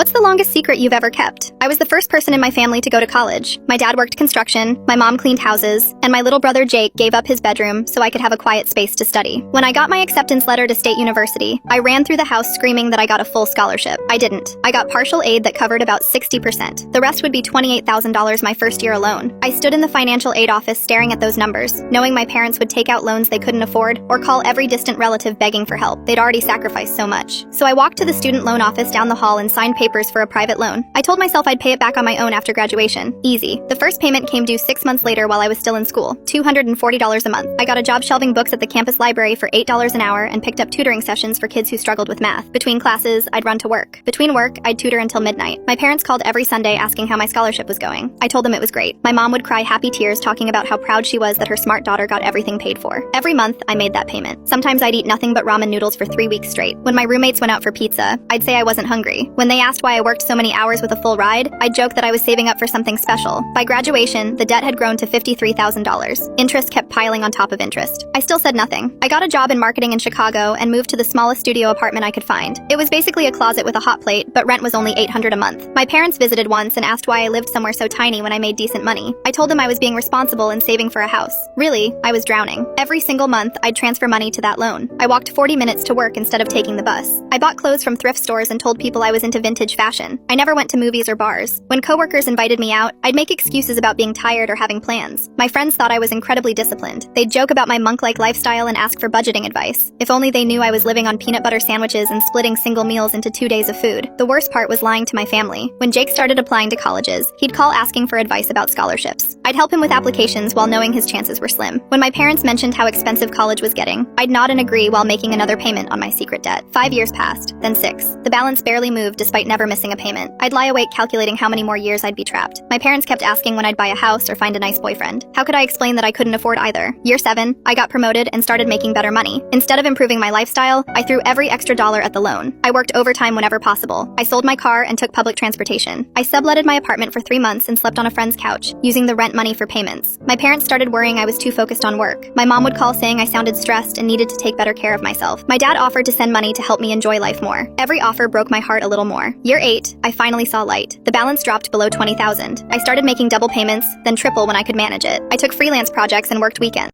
What's the longest secret you've ever kept? I was the first person in my family to go to college. My dad worked construction, my mom cleaned houses, and my little brother Jake gave up his bedroom so I could have a quiet space to study. When I got my acceptance letter to State University, I ran through the house screaming that I got a full scholarship. I didn't. I got partial aid that covered about 60%. The rest would be $28,000 my first year alone. I stood in the financial aid office staring at those numbers, knowing my parents would take out loans they couldn't afford or call every distant relative begging for help. They'd already sacrificed so much. So I walked to the student loan office down the hall and signed papers for a private loan. I told myself I'd pay it back on my own after graduation. Easy. The first payment came due 6 months later while I was still in school. $240 a month. I got a job shelving books at the campus library for $8 an hour and picked up tutoring sessions for kids who struggled with math. Between classes, I'd run to work. Between work, I'd tutor until midnight. My parents called every Sunday asking how my scholarship was going. I told them it was great. My mom would cry happy tears talking about how proud she was that her smart daughter got everything paid for. Every month, I made that payment. Sometimes I'd eat nothing but ramen noodles for 3 weeks straight. When my roommates went out for pizza, I'd say I wasn't hungry. When they asked why I worked so many hours with a full ride, I'd joke that I was saving up for something special. By graduation, the debt had grown to $53,000. Interest kept piling on top of interest. I still said nothing. I got a job in marketing in Chicago and moved to the smallest studio apartment I could find. It was basically a closet with a hot plate, but rent was only $800 a month. My parents visited once and asked why I lived somewhere so tiny when I made decent money. I told them I was being responsible and saving for a house. Really, I was drowning. Every single month, I'd transfer money to that loan. I walked 40 minutes to work instead of taking the bus. I bought clothes from thrift stores and told people I was into vintage fashion. I never went to movies or bars. When coworkers invited me out, I'd make excuses about being tired or having plans. My friends thought I was incredibly disciplined. They'd joke about my monk-like lifestyle and ask for budgeting advice. If only they knew I was living on peanut butter sandwiches and splitting single meals into 2 days of food. The worst part was lying to my family. When Jake started applying to colleges, he'd call asking for advice about scholarships. I'd help him with applications while knowing his chances were slim. When my parents mentioned how expensive college was getting, I'd nod and agree while making another payment on my secret debt. 5 years passed, then 6. The balance barely moved despite never missing a payment. I'd lie awake calculating how many more years I'd be trapped. My parents kept asking when I'd buy a house or find a nice boyfriend. How could I explain that I couldn't afford either? Year 7, I got promoted and started making better money. Instead of improving my lifestyle, I threw every extra dollar at the loan. I worked overtime whenever possible. I sold my car and took public transportation. I subletted my apartment for 3 months and slept on a friend's couch, using the rent money for payments. My parents started worrying I was too focused on work. My mom would call saying I sounded stressed and needed to take better care of myself. My dad offered to send money to help me enjoy life more. Every offer broke my heart a little more. Year 8, I finally saw light. The balance dropped below $20,000. I started making double payments, then triple when I could manage it. I took freelance projects and worked weekends.